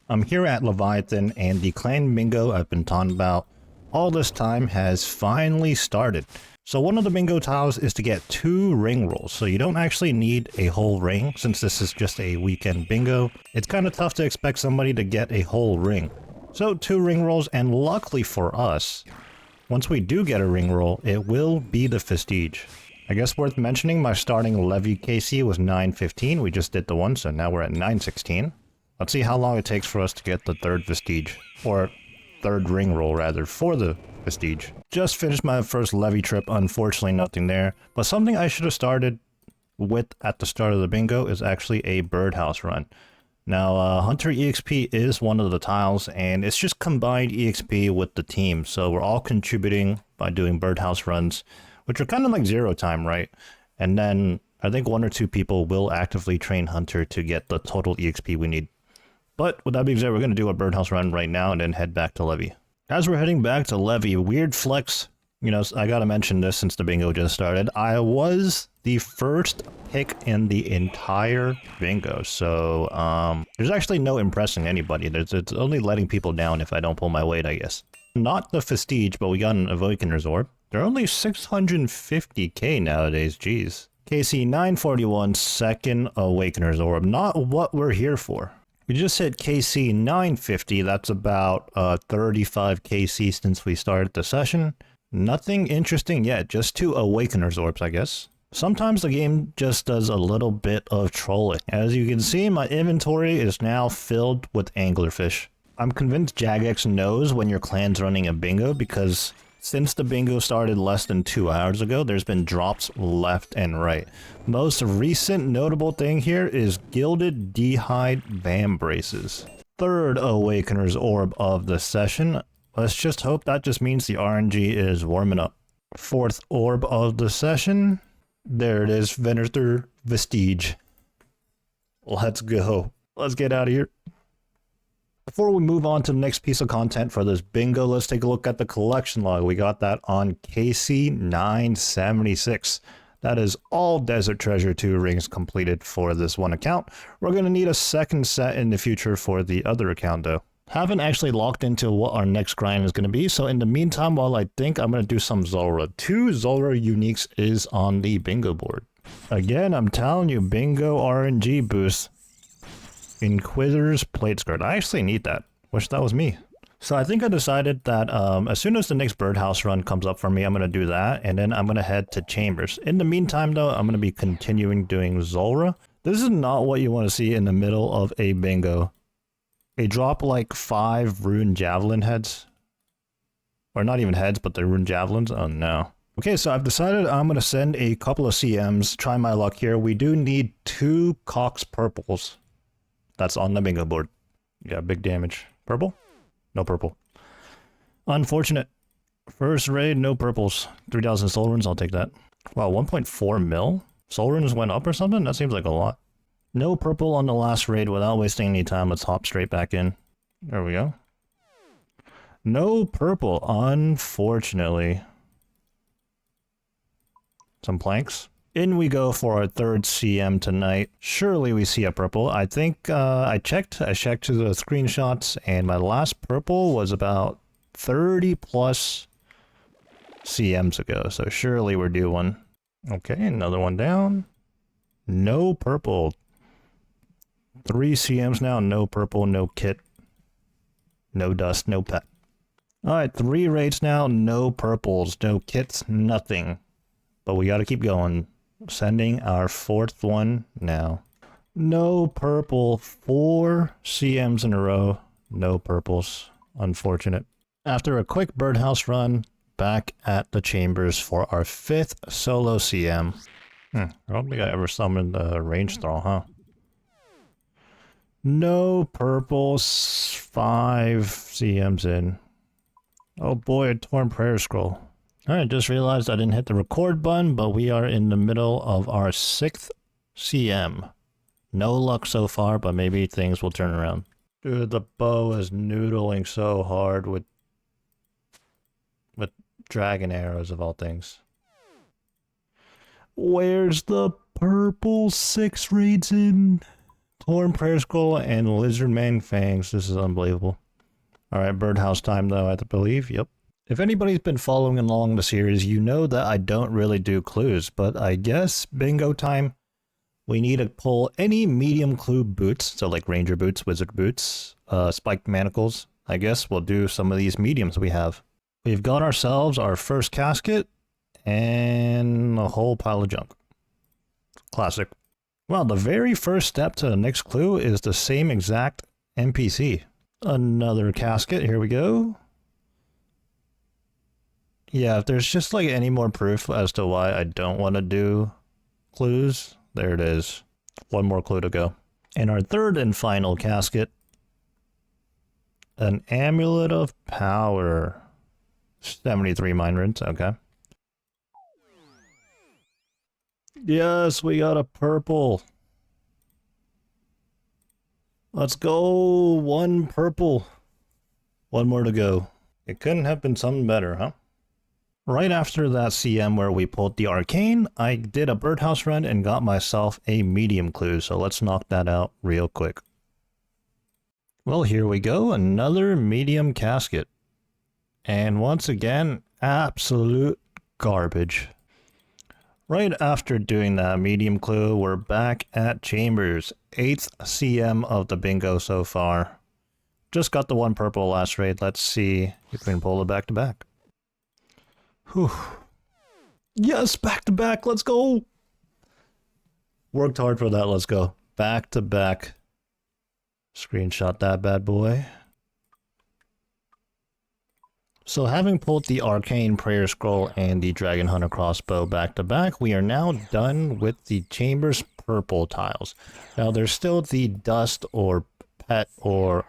I'm here at Leviathan, and the clan bingo I've been talking about all this time has finally started. So one of the bingo tiles is to get 2 ring rolls, so you don't actually need a whole ring since this is just a weekend bingo. It's kind of tough to expect somebody to get a whole ring. So 2 ring rolls, and luckily for us, once we do get a ring roll, it will be the Vestige. I guess worth mentioning, my starting Levy KC was 915, we just did the one, so now we're at 916. Let's see how long it takes for us to get the 3rd Vestige, or 3rd ring roll rather, for the Vestige. Just finished my first Levy trip, unfortunately nothing there, but something I should have started with at the start of the bingo is actually a birdhouse run. Now, Hunter EXP is one of the tiles, and it's just combined EXP with the team, so we're all contributing by doing birdhouse runs, which are kind of like 0 time, right? And then I think 1 or 2 people will actively train Hunter to get the total EXP we need. But with that being said, we're going to do a birdhouse run right now and then head back to Levy. As we're heading back to Levy, weird flex, you know, I got to mention this since the bingo just started. I was the first pick in the entire bingo, so there's actually no impressing anybody. It's only letting people down if I don't pull my weight, I guess. Not the Vestige, but we got an Awakener's Orb. They're only 650k nowadays, jeez. KC 941, 2nd Awakener's Orb. Not what we're here for. We just hit KC 950, that's about 35 KC since we started the session. Nothing interesting yet, just 2 Awakener's Orbs, I guess. Sometimes the game just does a little bit of trolling. As you can see, my inventory is now filled with anglerfish. I'm convinced Jagex knows when your clan's running a bingo because since the bingo started less than 2 hours ago, there's been drops left and right. Most recent notable thing here is Gilded D'hide Vambraces. 3rd Awakener's Orb of the session. Let's just hope that just means the RNG is warming up. 4th Orb of the session. There it is, Venator Vestige. Let's go. Let's get out of here. Before we move on to the next piece of content for this bingo, let's take a look at the collection log. We got that on KC 976. That is all Desert Treasure 2 rings completed for this one account. We're going to need a 2nd set in the future for the other account though. Haven't actually locked into what our next grind is going to be, so in the meantime, while I think I'm going to do some Zulrah. 2 Zulrah uniques is on the bingo board. Again, I'm telling you, bingo RNG boost. Inquisitor's Plate Skirt. I actually need that. Wish that was me. So I think I decided that as soon as the next birdhouse run comes up for me, I'm going to do that, and then I'm going to head to Chambers. In the meantime, though, I'm going to be continuing doing Zulrah. This is not what you want to see in the middle of a bingo. They drop like 5 rune javelin heads. Or not even heads, but they're rune javelins. Oh no. Okay, so I've decided I'm going to send a couple of CMs. Try my luck here. We do need 2 Cox Purples. That's on the bingo board. Yeah, big damage. Purple? No purple. Unfortunate. First raid, no purples. 3,000 soul runes, I'll take that. Wow, 1.4 mil? Soul runes went up or something? That seems like a lot. No purple on the last raid. Without wasting any time, let's hop straight back in. There we go. No purple, unfortunately. Some planks. In we go for our 3rd CM tonight. Surely we see a purple. I think I checked to the screenshots, and my last purple was about 30 plus CMs ago. So surely we're due one. Okay, another one down. No purple. 3 CMs now, no purple, no kit. No dust, no pet. Alright, 3 raids now, no purples, no kits, nothing. But we gotta keep going. Sending our 4th one now. No purple. 4 CMs in a row. No purples. Unfortunate. After a quick birdhouse run, back at the Chambers for our 5th solo CM. I don't think I ever summoned a range thrall, huh? No purples. 5 CMs in. Oh boy, a torn prayer scroll. Alright, just realized I didn't hit the record button, but we are in the middle of our 6th CM. No luck so far, but maybe things will turn around. Dude, the bow is noodling so hard with dragon arrows of all things. Where's the purple 6 raids in? Horn Prayer Scroll and Lizardman Fangs. This is unbelievable. Alright, birdhouse time though, I believe. Yep. If anybody's been following along the series, you know that I don't really do clues, but I guess bingo time. We need to pull any medium clue boots, so like ranger boots, wizard boots, spiked manacles. I guess we'll do some of these mediums we have. We've got ourselves our first casket and a whole pile of junk. Classic. Well, the very first step to the next clue is the same exact NPC. Another casket, here we go. Yeah, if there's just like any more proof as to why I don't want to do clues, there it is. One more clue to go. And our third and final casket, an Amulet of Power. 73 mind runes, okay. Yes, we got a purple. Let's go. One purple. One more to go. It couldn't have been something better, huh? Right after that CM where we pulled the arcane, I did a birdhouse run and got myself a medium clue, so let's knock that out real quick. Well, here we go, another medium casket. And once again, absolute garbage. Right after doing that medium clue, we're back at Chambers. 8th CM of the bingo so far. Just got the one purple last raid. Let's see if we can pull it back to back. Whew. Yes, back to back. Let's go. Worked hard for that. Let's go. Back to back. Screenshot that bad boy. So having pulled the Arcane Prayer Scroll and the Dragon Hunter Crossbow back to back, we are now done with the Chambers purple tiles. Now there's still the dust or pet or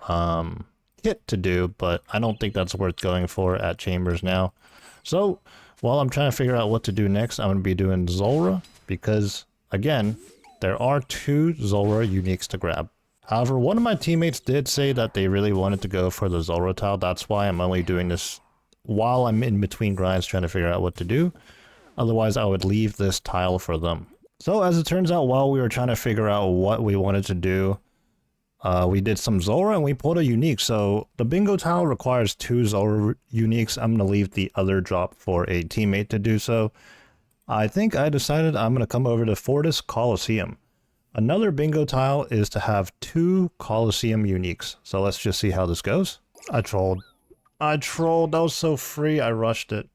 kit to do, but I don't think that's worth going for at Chambers now. So while I'm trying to figure out what to do next, I'm going to be doing Zulrah because, again, there are 2 Zulrah uniques to grab. However, one of my teammates did say that they really wanted to go for the Zulrah tile. That's why I'm only doing this while I'm in between grinds trying to figure out what to do. Otherwise, I would leave this tile for them. So as it turns out, while we were trying to figure out what we wanted to do, we did some Zulrah and we pulled a unique. So the bingo tile requires 2 Zulrah uniques. I'm going to leave the other drop for a teammate to do so. I think I decided I'm going to come over to Fortis Coliseum. Another bingo tile is to have 2 Coliseum uniques. So let's just see how this goes. I trolled. That was so free. I rushed it.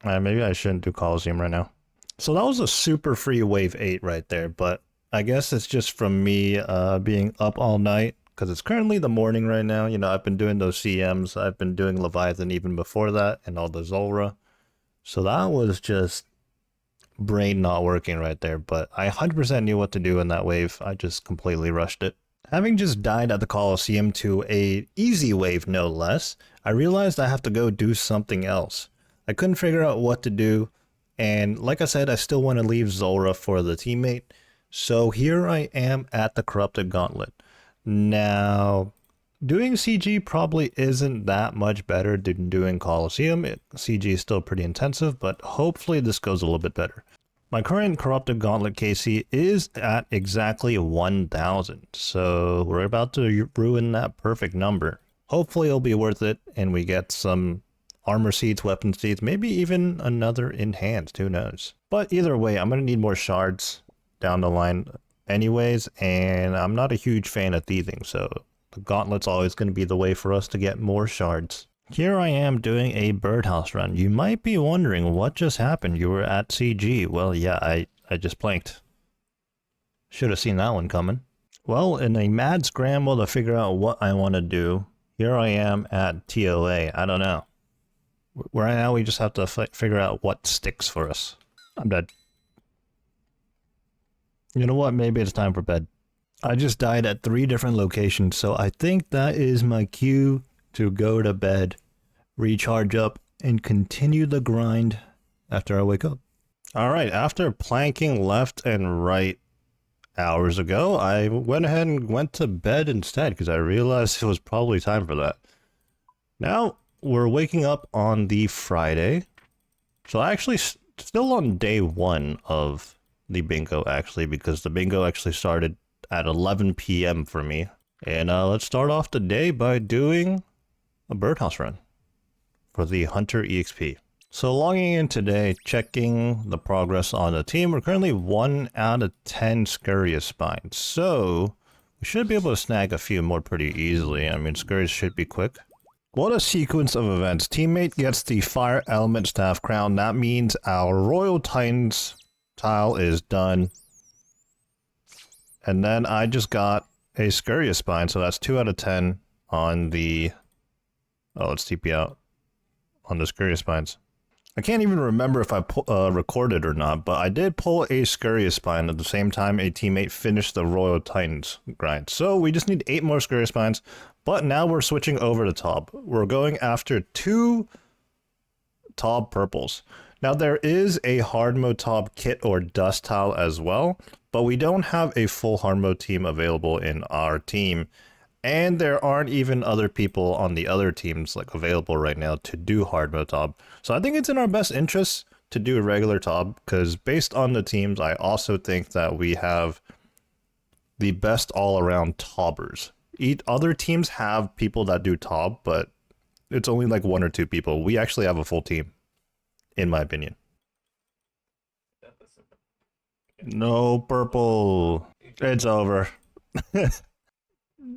Maybe I shouldn't do Coliseum right now. So that was a super free wave 8 right there. But I guess it's just from me being up all night. Because it's currently the morning right now. You know, I've been doing those CMs. I've been doing Leviathan even before that. And all the Zulrah. So that was just brain not working right there, but I 100% knew what to do in that wave. I just completely rushed it. Having just died at the Coliseum to a easy wave no less, I realized I have to go do something else. I couldn't figure out what to do, and like I said, I still want to leave Zulrah for the teammate, so here I am at the Corrupted Gauntlet. Now, doing CG probably isn't that much better than doing Coliseum. CG is still pretty intensive, but hopefully this goes a little bit better. My current Corrupted Gauntlet KC is at exactly 1,000, so we're about to ruin that perfect number. Hopefully it'll be worth it, and we get some armor seeds, weapon seeds, maybe even another enhanced, who knows. But either way, I'm going to need more shards down the line anyways, and I'm not a huge fan of thieving, so the Gauntlet's always going to be the way for us to get more shards. Here I am doing a birdhouse run. You might be wondering what just happened. You were at CG. Well, yeah, I just planked. Should have seen that one coming. Well, in a mad scramble to figure out what I want to do, here I am at TOA. I don't know. Right now we just have to figure out what sticks for us. I'm dead. You know what? Maybe it's time for bed. I just died at 3 different locations, so I think that is my cue to go to bed, recharge up, and continue the grind after I wake up. Alright, after planking left and right hours ago, I went ahead and went to bed instead because I realized it was probably time for that. Now, we're waking up on the Friday, so actually still on day 1 of the bingo actually, because the bingo actually started at 11 p.m. for me. And let's start off the day by doing a birdhouse run for the Hunter EXP. So logging in today, checking the progress on the team. We're currently 1 out of 10 Scurrius spines. So we should be able to snag a few more pretty easily. I mean, Scurrius should be quick. What a sequence of events. Teammate gets the Fire Element Staff Crown. That means our Royal Titans tile is done. And then I just got a Scurrius spine, so that's 2 out of 10 on the... Oh, let's TP out on the Scurrius spines. I can't even remember if I recorded or not, but I did pull a Scurrius spine at the same time a teammate finished the Royal Titans grind. So we just need 8 more Scurrius spines, but now we're switching over to Tob. We're going after 2 Tob purples. Now there is a hard mode Tob kit or dust tile as well, but we don't have a full hard mode team available in our team. And there aren't even other people on the other teams like available right now to do hard mode Tob. So I think it's in our best interest to do a regular Tob, because based on the teams, I also think that we have the best all-around Tobbers. Other teams have people that do Tob, but it's only like 1 or 2 people. We actually have a full team, in my opinion. No purple. It's over.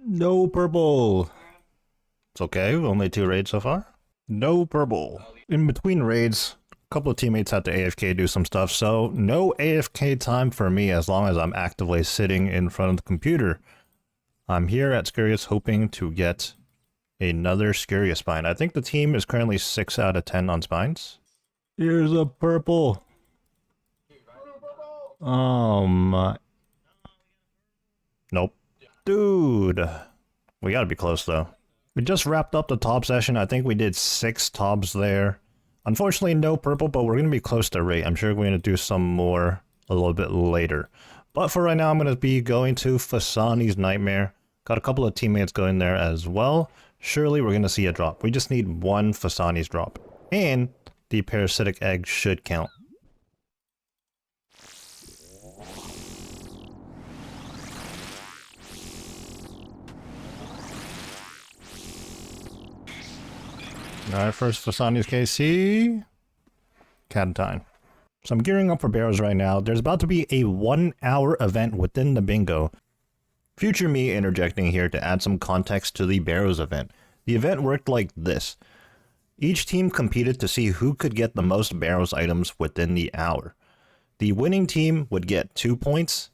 No purple. It's okay, only 2 raids so far. No purple. In between raids, a couple of teammates had to AFK do some stuff, so no AFK time for me as long as I'm actively sitting in front of the computer. I'm here at Scurrius hoping to get another Scurrius spine. I think the team is currently 6 out of 10 on spines. Here's a purple. Oh my. Nope. Dude, we gotta be close though. We just wrapped up the Tob session. I think we did 6 Tobs there. Unfortunately, no purple, but we're gonna be close to rate. I'm sure we're gonna do some more a little bit later. But for right now, I'm gonna be going to Fasani's Nightmare. Got a couple of teammates going there as well. Surely we're gonna see a drop. We just need 1 Fasani's drop. And the parasitic egg should count. Alright, first Fasani's KC. Catentine. So I'm gearing up for Barrows right now. There's about to be a 1-hour event within the bingo. Future me interjecting here to add some context to the Barrows event. The event worked like this. Each team competed to see who could get the most Barrows items within the hour. The winning team would get 2 points.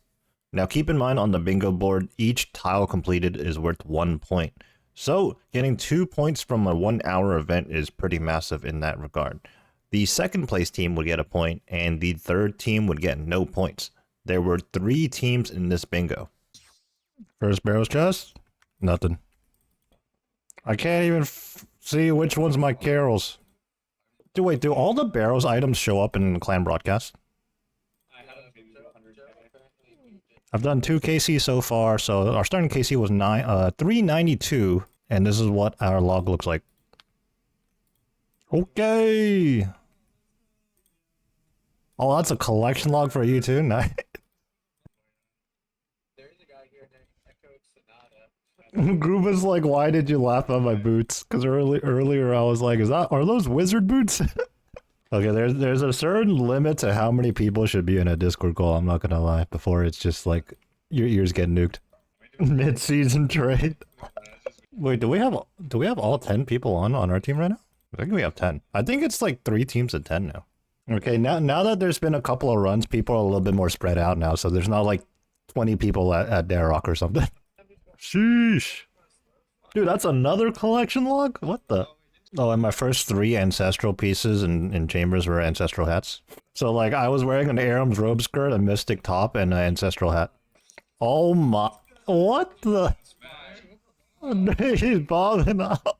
Now keep in mind on the bingo board, each tile completed is worth 1 point. So getting 2 points from a 1-hour event is pretty massive in that regard. The second place team would get a point and the third team would get no points. There were 3 teams in this bingo. First Barrows chest? Nothing. I can't even see which one's my carols. Wait, do all the Barrows items show up in the clan broadcast? I've done 2 KC so far, so our starting KC was 392, and this is what our log looks like. Okay! Oh, that's a collection log for you too? Nice. Group is like, why did you laugh at my boots? Because earlier I was like, are those wizard boots? Okay, there's a certain limit to how many people should be in a Discord call, I'm not gonna lie, before it's just like, your ears get nuked. Mid-season trade. Wait, do we have all 10 people on our team right now? I think we have 10. I think it's like 3 teams of 10 now. Okay, now that there's been a couple of runs, people are a little bit more spread out now, so there's not like 20 people at Darrock or something. Sheesh. Dude, that's another collection log? What the? Oh, and my first 3 ancestral pieces in chambers were ancestral hats. So, like, I was wearing an Aram's robe skirt, a mystic top, and an ancestral hat. Oh my... What the... He's bobbing up.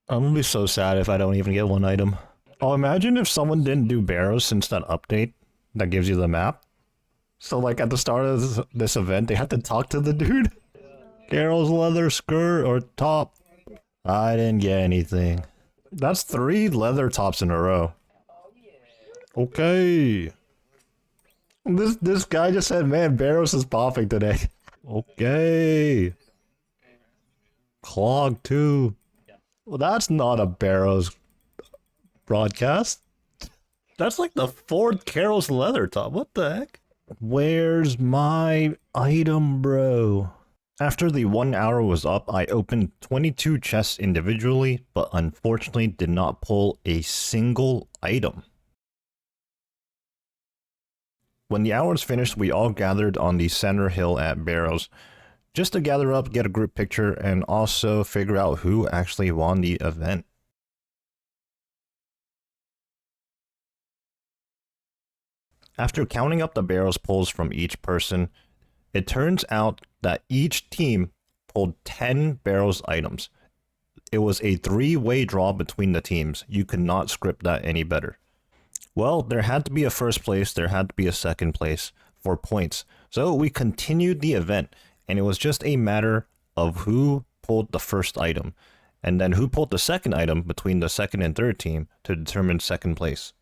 I'm gonna be so sad if I don't even get 1 item. Oh, imagine if someone didn't do Barrows since that update that gives you the map. So, like, at the start of this event, they had to talk to the dude. Carol's leather skirt or top. I didn't get anything. That's 3 leather tops in a row. Okay. This guy just said, man, Barrows is popping today. Okay. Clog 2. Well, that's not a Barrows broadcast. That's like the Ford Carroll's leather top. What the heck? Where's my item, bro? After the 1 hour was up, I opened 22 chests individually, but unfortunately did not pull a single item. When the hour was finished, we all gathered on the center hill at Barrows, just to gather up, get a group picture, and also figure out who actually won the event. After counting up the Barrows pulls from each person, it turns out that each team pulled 10 Barrows items. It was a 3-way draw between the teams. You could not script that any better. Well, there had to be a first place, there had to be a second place for points. So we continued the event, and it was just a matter of who pulled the first item, and then who pulled the second item between the second and third team to determine second place.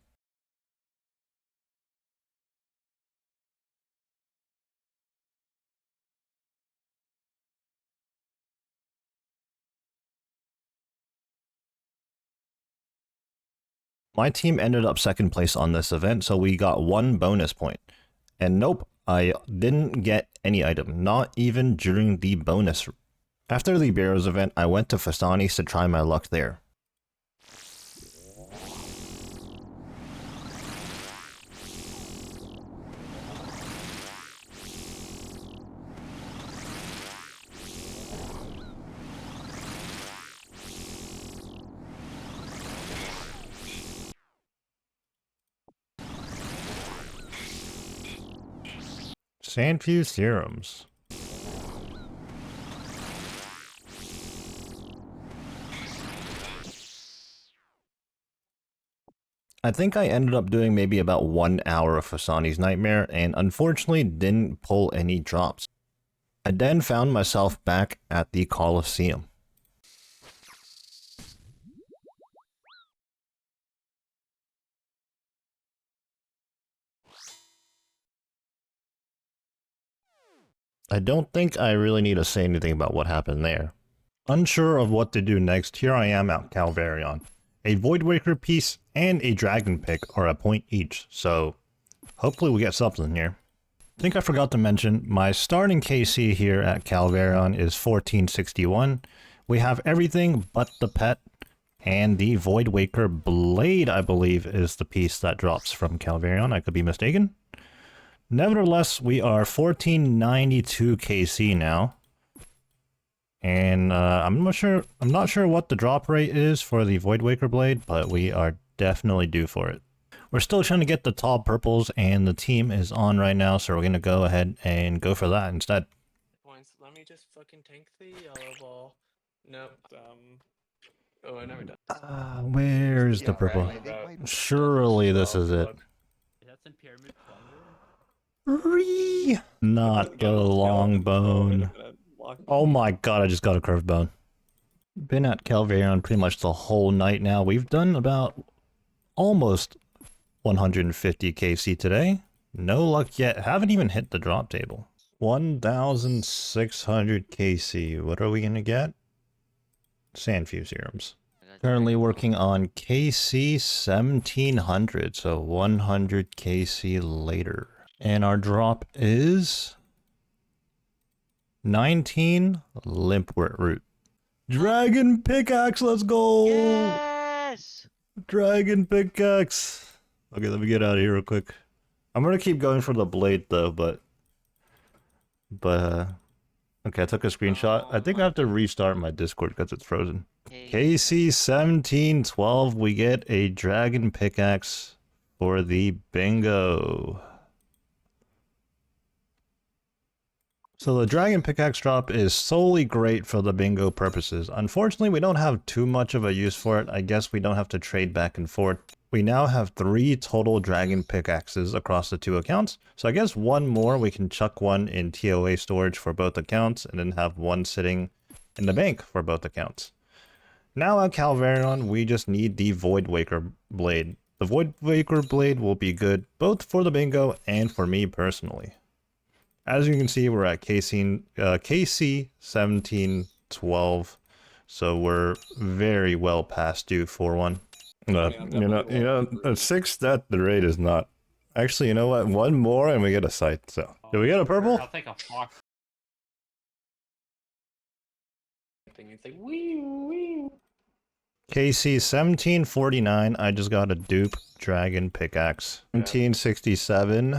My team ended up second place on this event, so we got 1 bonus point. And nope, I didn't get any item, not even during the bonus. After the Barrows event, I went to Fasani's to try my luck there. Sandfuse serums. I think I ended up doing maybe about 1 hour of Fasani's Nightmare and unfortunately didn't pull any drops. I then found myself back at the Calvar'ion. I don't think I really need to say anything about what happened there. Unsure of what to do next, here I am at Calvarion. A Voidwaker piece and a Dragon Pick are a point each, so hopefully we get something here. I think I forgot to mention, my starting KC here at Calvarion is 1461. We have everything but the pet, and the Voidwaker Blade, I believe, is the piece that drops from Calvarion. I could be mistaken. Nevertheless, we are 1492 KC now. And I'm not sure what the drop rate is for the Voidwaker Blade, but we are definitely due for it. We're still trying to get the tall purples, and the team is on right now, so we're going to go ahead and go for that instead. Points. Let me just fucking tank the yellow ball. Nope. Oh, I never done. Where's the purple? Surely this is it. That's in Pyramid Plunder. Not the long bone. Oh my god, I just got a curved bone. Been at Calvarion pretty much the whole night now. We've done about almost 150 KC today. No luck yet. Haven't even hit the drop table. 1,600 KC. What are we gonna get? Sandfuse serums. Currently working on KC 1700, so 100 KC later. And our drop is 19 Limpwort Root. Dragon Pickaxe, let's go! Yes! Dragon Pickaxe. Okay, let me get out of here real quick. I'm gonna keep going for the blade though, but okay, I took a screenshot. I think I have to restart my Discord because it's frozen. KC 1712, we get a Dragon Pickaxe for the bingo. So the Dragon Pickaxe drop is solely great for the bingo purposes. Unfortunately, we don't have too much of a use for it. I guess we don't have to trade back and forth. We now have 3 total Dragon Pickaxes across the 2 accounts. So I guess one more, we can chuck one in TOA storage for both accounts and then have one sitting in the bank for both accounts. Now at Calvarion, we just need the Voidwaker Blade. The Void Vapor Blade will be good both for the bingo and for me personally. As you can see, we're at KC 1712, so we're very well past due for one. A 6 stat the rate is not. Actually, you know what? One more and we get a sight. So, did we get a purple? I'll take a fox. It's like wee wee. KC 1749. I just got a dupe dragon pickaxe. 1767.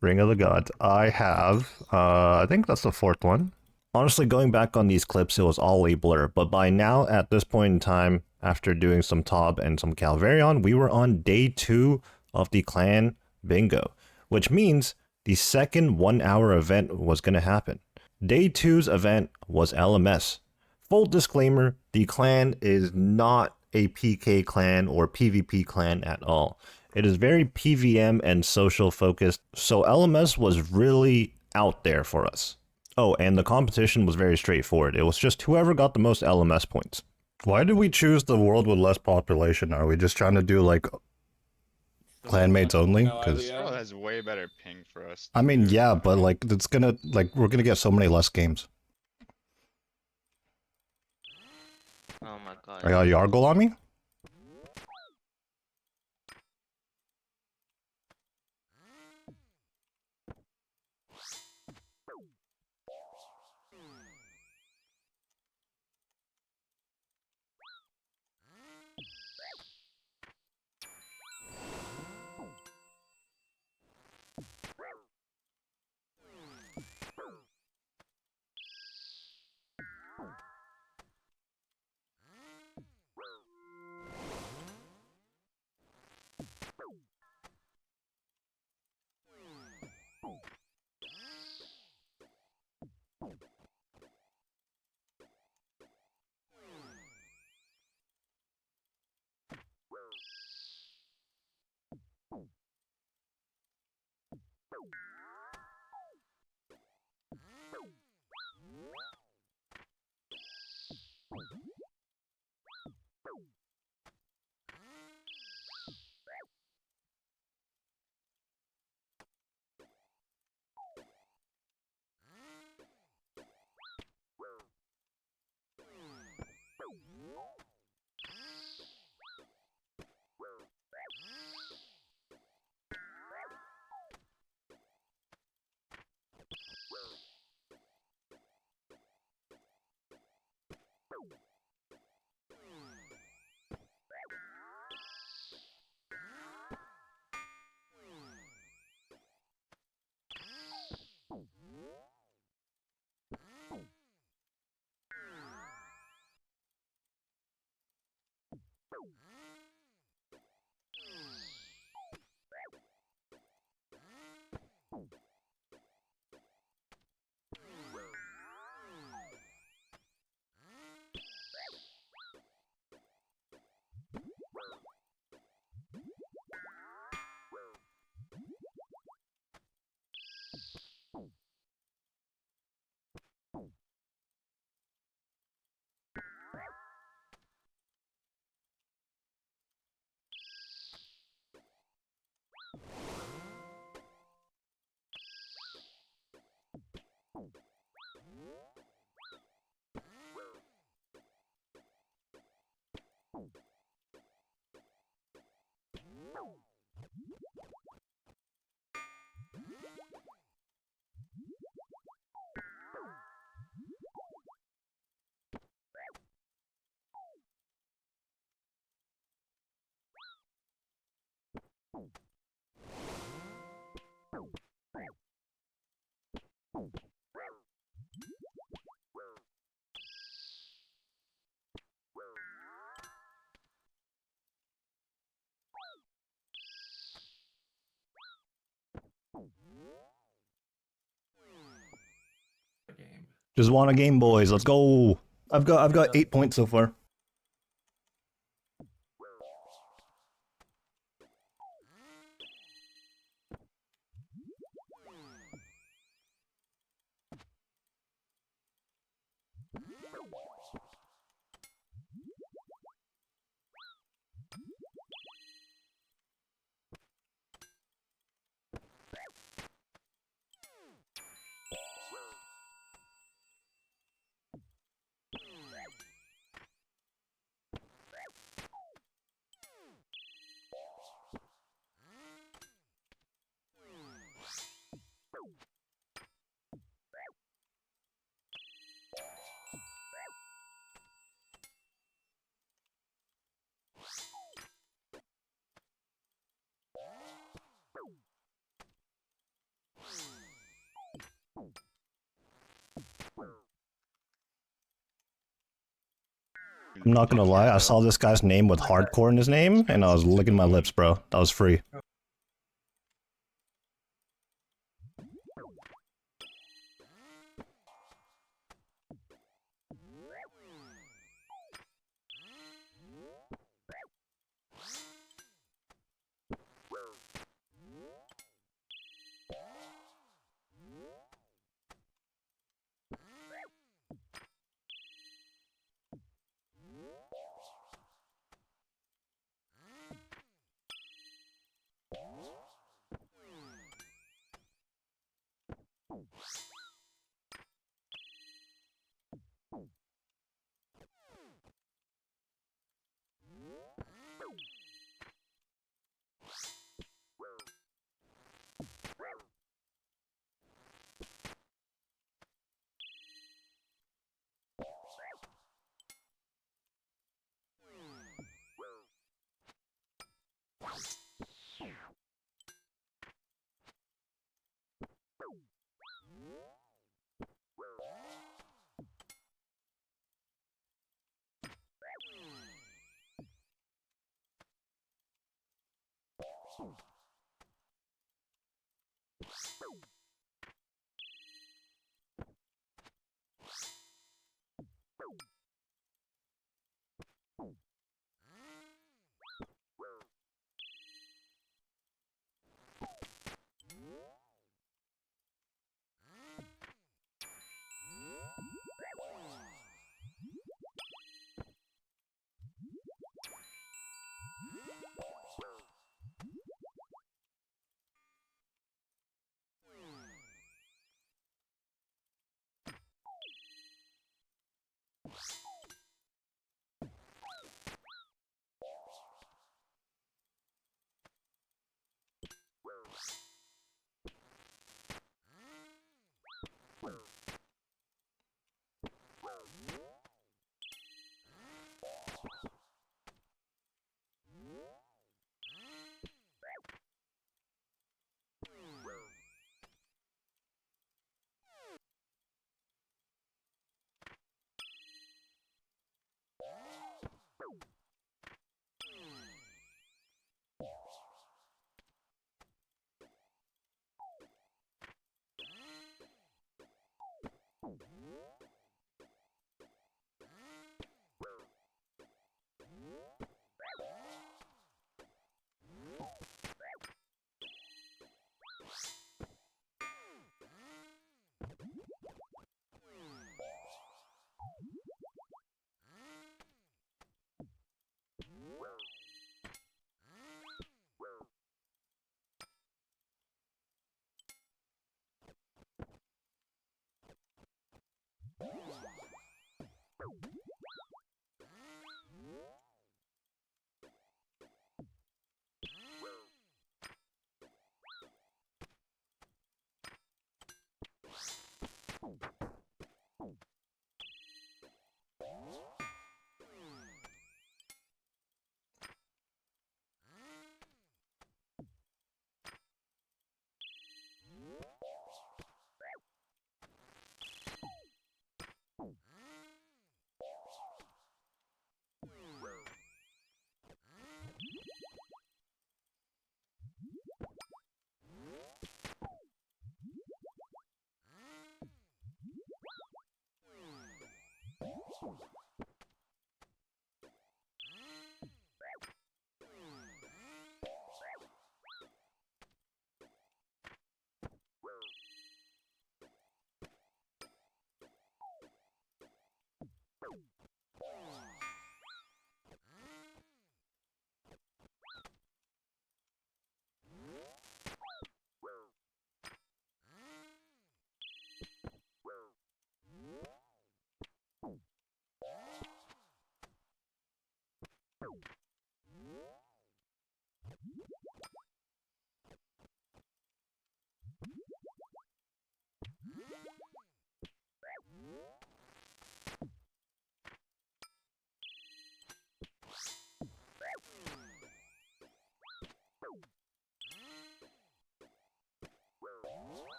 Ring of the Gods. I have, I think that's the 4th one. Honestly, going back on these clips, it was all a blur, but by now, at this point in time, after doing some Tob and some Calvarion, we were on day 2 of the clan bingo, which means the second 1-hour event was going to happen. Day 2's event was LMS. Full disclaimer, the clan is not a PK clan or PvP clan at all. It is very PVM and social focused, so LMS was really out there for us. Oh, and the competition was very straightforward. It was just whoever got the most LMS points. Why did we choose the world with less population? Are we just trying to do like clanmates only? Because World has way better ping for us. I mean, yeah, but like it's gonna we're gonna get so many less games. Oh my god. I got Yargle on me. Just won a game, boys. Let's go. I've got 8 points so far. I'm not gonna lie, I saw this guy's name with hardcore in his name, and I was licking my lips, bro. That was free.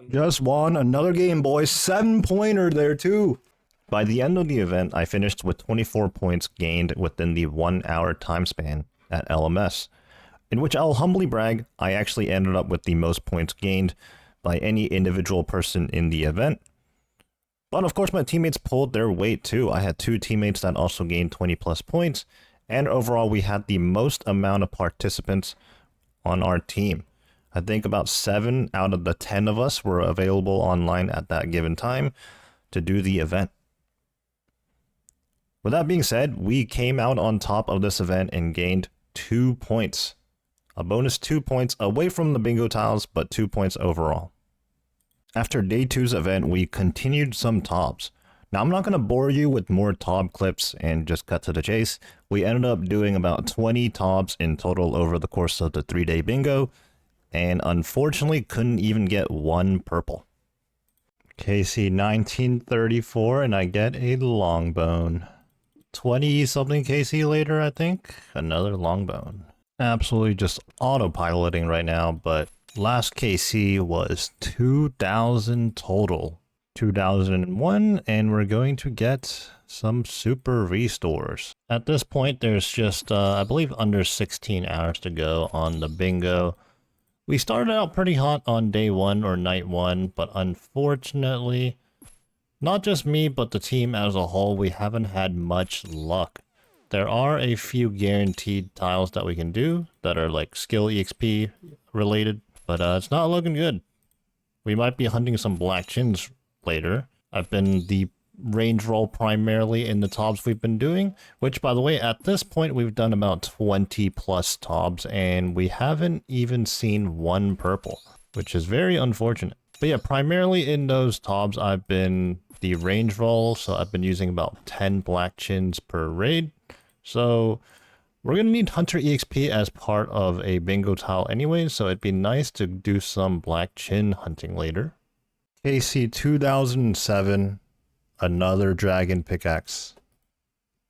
Just won another game, boys. 7-pointer there, too. By the end of the event, I finished with 24 points gained within the 1 hour time span at LMS, in which I'll humbly brag, I actually ended up with the most points gained by any individual person in the event. But of course, my teammates pulled their weight too. I had 2 teammates that also gained 20 plus points, and overall we had the most amount of participants on our team. I think about 7 out of the 10 of us were available online at that given time to do the event. With that being said, we came out on top of this event and gained 2 points. A bonus 2 points away from the bingo tiles, but 2 points overall. After day 2's event, we continued some TOBs. Now, I'm not going to bore you with more TOB clips and just cut to the chase. We ended up doing about 20 TOBs in total over the course of the 3-day bingo, and unfortunately couldn't even get 1 purple. KC 1934, and I get a long bone. 20-something KC later, I think. Another long bone. Absolutely just autopiloting right now, but last KC was 2,000 total. 2001, and we're going to get some super restores. At this point, there's just, I believe, under 16 hours to go on the bingo. We started out pretty hot on day 1 or night 1, but unfortunately, not just me, but the team as a whole, we haven't had much luck. There are a few guaranteed tiles that we can do that are like skill EXP related, but it's not looking good. We might be hunting some black chins later. I've been the range roll primarily in the TOBs we've been doing, which by the way, at this point, we've done about 20 plus TOBs and we haven't even seen 1 purple, which is very unfortunate. But yeah, primarily in those TOBs, I've been the range roll, so I've been using about 10 black chins per raid. So we're going to need Hunter EXP as part of a bingo tile anyway, so it'd be nice to do some black chin hunting later. KC 2007, another dragon pickaxe.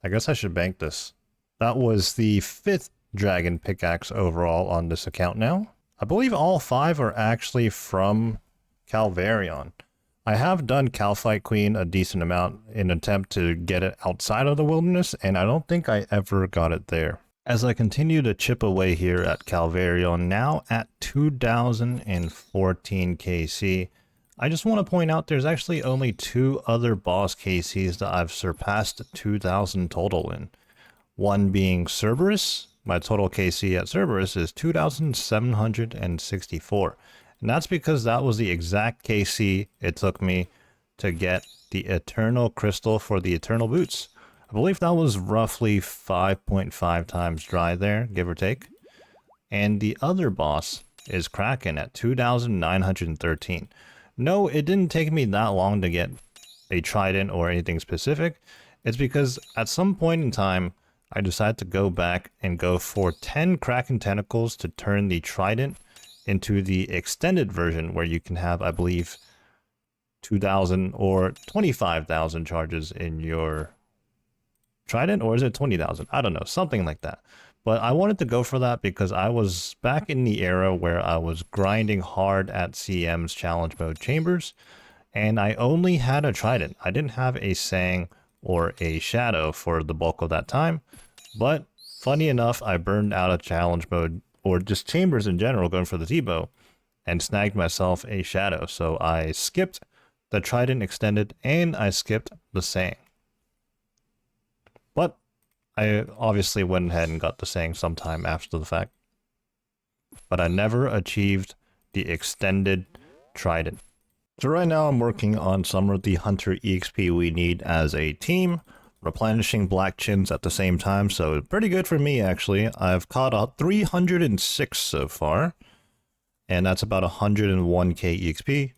I guess I should bank this. That was the 5th dragon pickaxe overall on this account now. I believe all 5 are actually from Calvarion. I have done Calfight Queen a decent amount in an attempt to get it outside of the wilderness, and I don't think I ever got it there. As I continue to chip away here at Calvarion, now at 2014 KC, I just want to point out there's actually only 2 other boss KCs that I've surpassed 2,000 total in. One being Cerberus. My total KC at Cerberus is 2,764. And that's because that was the exact KC it took me to get the Eternal Crystal for the Eternal Boots. I believe that was roughly 5.5 times dry there, give or take. And the other boss is Kraken at 2,913. No, it didn't take me that long to get a trident or anything specific. It's because at some point in time, I decided to go back and go for 10 Kraken tentacles to turn the trident into the extended version where you can have, I believe, 2,000 or 25,000 charges in your trident, or is it 20,000? I don't know, something like that. But I wanted to go for that because I was back in the era where I was grinding hard at CM's challenge mode chambers, and I only had a trident. I didn't have a Sang or a Shadow for the bulk of that time, but funny enough, I burned out of challenge mode or just chambers in general going for the T-bow and snagged myself a Shadow. So I skipped the trident extended and I skipped the Sang. But I obviously went ahead and got the Sang sometime after the fact. But I never achieved the extended trident. So right now I'm working on some of the Hunter EXP we need as a team, replenishing black chins at the same time, so pretty good for me actually. I've caught up 306 so far, and that's about 101k EXP.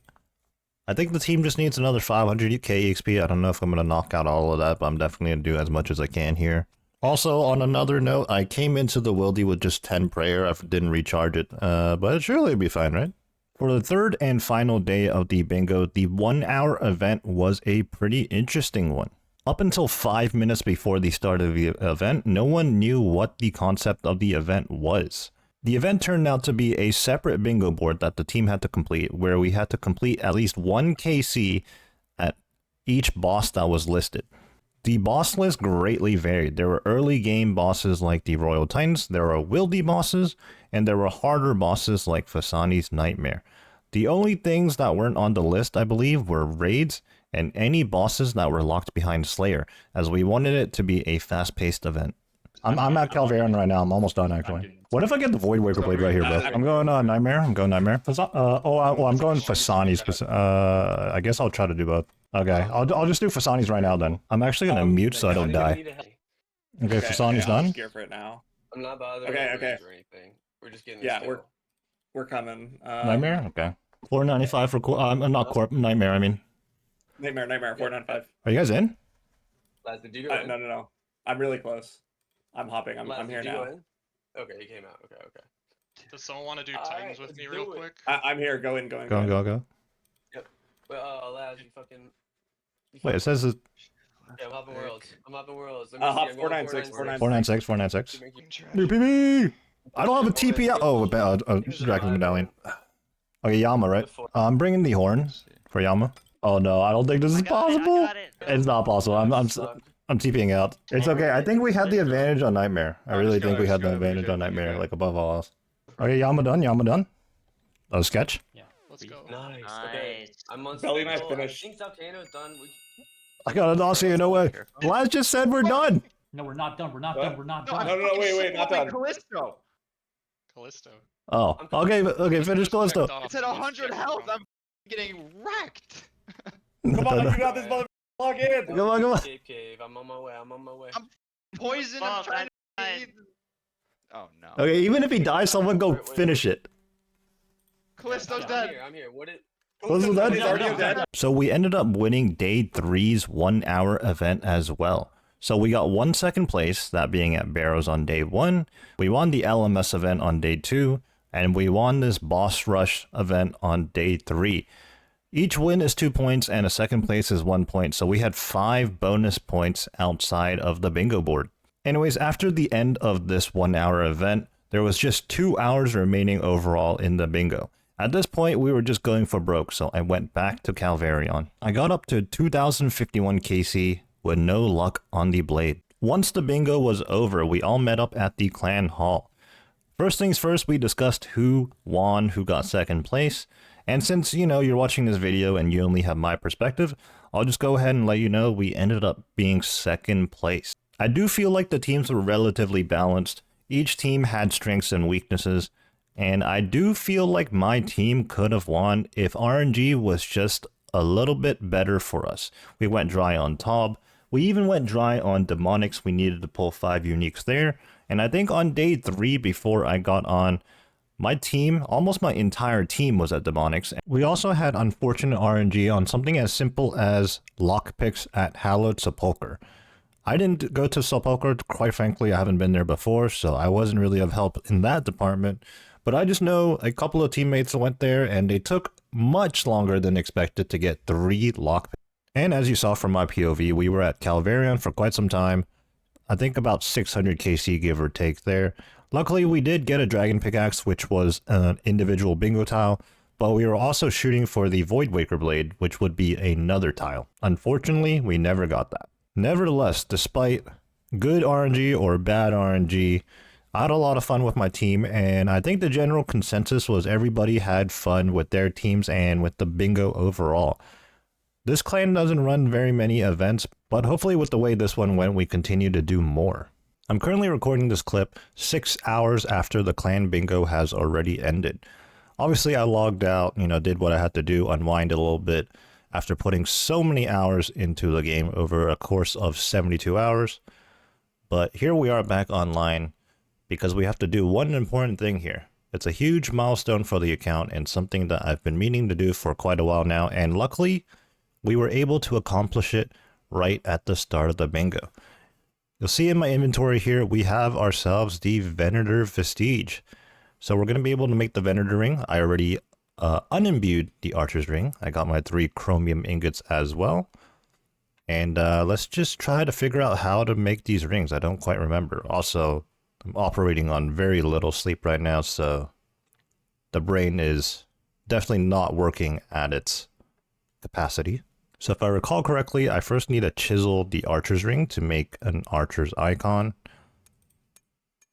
I think the team just needs another 500k EXP. I don't know if I'm going to knock out all of that, but I'm definitely going to do as much as I can here. Also, on another note, I came into the Wildy with just 10 prayer. I didn't recharge it, but surely it'll be fine, right? For the 3rd and final day of the bingo, the 1 hour event was a pretty interesting one. Up until 5 minutes before the start of the event, no one knew what the concept of the event was. The event turned out to be a separate bingo board that the team had to complete, where we had to complete at least one KC at each boss that was listed. The boss list greatly varied. There were early game bosses like the Royal Titans, there were wildy bosses, and there were harder bosses like Fasani's Nightmare. The only things that weren't on the list, I believe, were raids and any bosses that were locked behind Slayer, as we wanted it to be a fast-paced event. I'm at Calvarion right now. I'm almost done, actually. What if I get the Void Waker Blade right here, bro? I'm going Nightmare. I'm going Nightmare. I'm going Fasani's. I guess I'll try to do both. Okay, I'll just do Fasani's right now then. I'm actually gonna mute so I don't die. Okay, Fasani's done. I'm scared for it now. I'm not bothering. Okay. Or anything. We're just getting. Yeah, we're coming. Nightmare. Okay. 495 for not Corp. Nightmare. I mean. Nightmare. 495. Are you guys in? Laz, did you go in? No. I'm really close. I'm hopping. I'm here did you now. go in? Okay, you came out. Okay. Does someone want to do Titans with me real quick? I'm here. Go in. Go. Yep. Well, Laz, you fucking. Wait, it says it. Yeah, I'm hopping worlds. Let me hop see. 496. 496. New PB! I don't have a TP out. Oh, Dragon's Medallion. Okay, Yama, right? I'm bringing the horn for Yama. Oh no, I don't think this is possible. It's not possible. I'm TPing out. It's okay. I think we had the advantage on Nightmare. I really think we had the advantage on Nightmare, like above all else. Okay, Yama done. Oh, sketch? Yeah. Let's go. Nice. Okay. I'm on Belly knife schedule. finish. I think Salcano's done. I got a dossier, no way. Laz just said we're done. No, we're not done. We're not What? done. We're not No, done. wait, not done. Callisto. Oh, okay, finish Callisto. It's at 100 health. I'm getting wrecked. Come on, you got this mother. Log in. Come on. Cave. I'm on my way. I'm poisoned. I'm trying to feed. Oh no. Okay, even if he dies, someone go finish it. Callisto's dead. I'm here. What did? Callisto's dead? He's already dead. So we ended up winning day 3's 1 hour event as well. So we got 1 second place, that being at Barrows on day 1. We won the LMS event on day 2, and we won this boss rush event on day 3. Each win is 2 points and a second place is 1 point, so we had 5 bonus points outside of the bingo board. Anyways, after the end of this 1 hour event, there was just 2 hours remaining overall in the bingo. At this point, we were just going for broke, so I went back to Calvarion. I got up to 2051 KC with no luck on the blade. Once the bingo was over, we all met up at the clan hall. First things first, we discussed who won, who got second place. And since, you're watching this video and you only have my perspective, I'll just go ahead and let you know we ended up being second place. I do feel like the teams were relatively balanced. Each team had strengths and weaknesses. And I do feel like my team could have won if RNG was just a little bit better for us. We went dry on Tob. We even went dry on Demonics. We needed to pull 5 uniques there. And I think on day 3 before I got on, my team, almost my entire team was at Demonics. We also had unfortunate RNG on something as simple as lockpicks at Hallowed Sepulchre. I didn't go to Sepulchre, quite frankly, I haven't been there before, so I wasn't really of help in that department. But I just know a couple of teammates went there and they took much longer than expected to get 3 lockpicks. And as you saw from my POV, we were at Calvarion for quite some time. I think about 600 KC give or take there. Luckily, we did get a dragon pickaxe, which was an individual bingo tile, but we were also shooting for the Void Waker Blade, which would be another tile. Unfortunately, we never got that. Nevertheless, despite good RNG or bad RNG, I had a lot of fun with my team, and I think the general consensus was everybody had fun with their teams and with the bingo overall. This clan doesn't run very many events, but hopefully with the way this one went, we continue to do more. I'm currently recording this clip 6 hours after the clan bingo has already ended. Obviously, I logged out, did what I had to do, unwind a little bit after putting so many hours into the game over a course of 72 hours. But here we are back online, because we have to do one important thing here. It's a huge milestone for the account and something that I've been meaning to do for quite a while now, and luckily, we were able to accomplish it right at the start of the bingo. You'll see in my inventory here, we have ourselves the Venator Vestige. So we're going to be able to make the Venator ring. I already unimbued the Archer's ring. I got my 3 chromium ingots as well. And let's just try to figure out how to make these rings. I don't quite remember. Also, I'm operating on very little sleep right now, so the brain is definitely not working at its capacity. So if I recall correctly, I first need to chisel the archer's ring to make an archer's icon.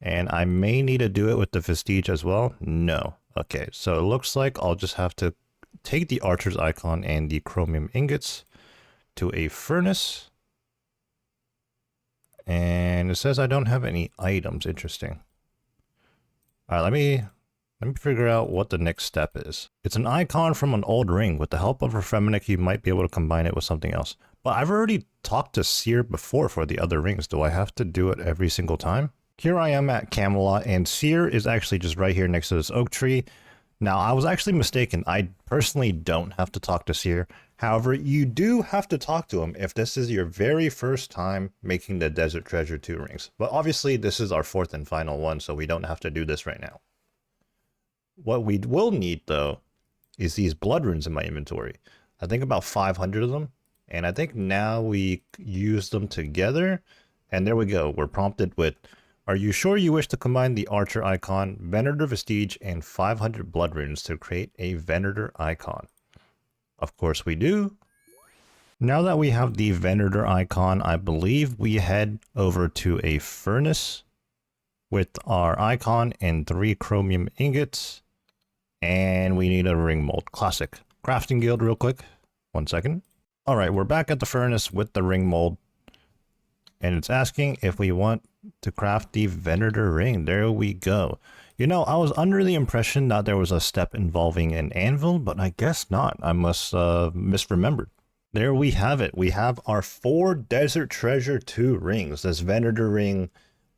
And I may need to do it with the vestige as well. No. Okay, so it looks like I'll just have to take the archer's icon and the chromium ingots to a furnace. And it says I don't have any items. Interesting. All right, let me figure out what the next step is. It's an icon from an old ring. With the help of Refeminic, you might be able to combine it with something else. But I've already talked to Seer before for the other rings. Do I have to do it every single time? Here I am at Camelot, and Seer is actually just right here next to this oak tree. Now, I was actually mistaken. I personally don't have to talk to Seer. However, you do have to talk to him if this is your very first time making the Desert Treasure 2 rings. But obviously, this is our fourth and final one, so we don't have to do this right now. What we will need, though, is these blood runes in my inventory. I think about 500 of them, and I think now we use them together, and there we go. We're prompted with, are you sure you wish to combine the archer icon, Venator Vestige, and 500 blood runes to create a Venator icon? Of course we do. Now that we have the Venator icon, I believe we head over to a furnace with our icon and 3 chromium ingots. And we need a ring mold. Classic. Crafting guild real quick. 1 second. Alright, we're back at the furnace with the ring mold. And it's asking if we want to craft the Venator ring. There we go. You know, I was under the impression that there was a step involving an anvil, but I guess not. I must misremembered. There we have it. We have our 4 Desert Treasure 2 rings. This Venator ring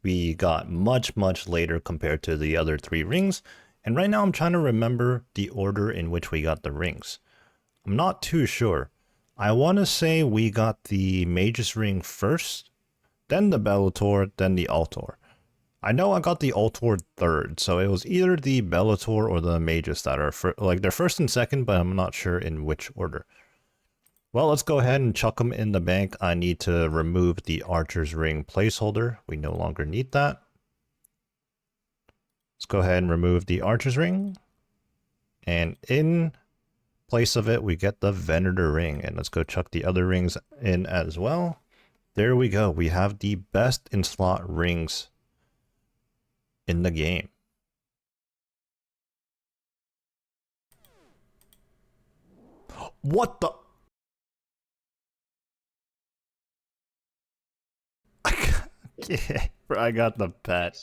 we got much later compared to the other 3 rings. And right now I'm trying to remember the order in which we got the rings. I'm not too sure. I want to say we got the Magus ring first, then the Bellator, then the Altor. I know I got the Altor third, so it was either the Bellator or the Magus that are like they're first and second, but I'm not sure in which order. Well, let's go ahead and chuck them in the bank. I need to remove the Archer's Ring placeholder. We no longer need that. Let's go ahead and remove the Archer's Ring. And in place of it, we get the Venator Ring. And let's go chuck the other rings in as well. There we go. We have the best in slot rings in the game. What the? Yeah, I got the pet.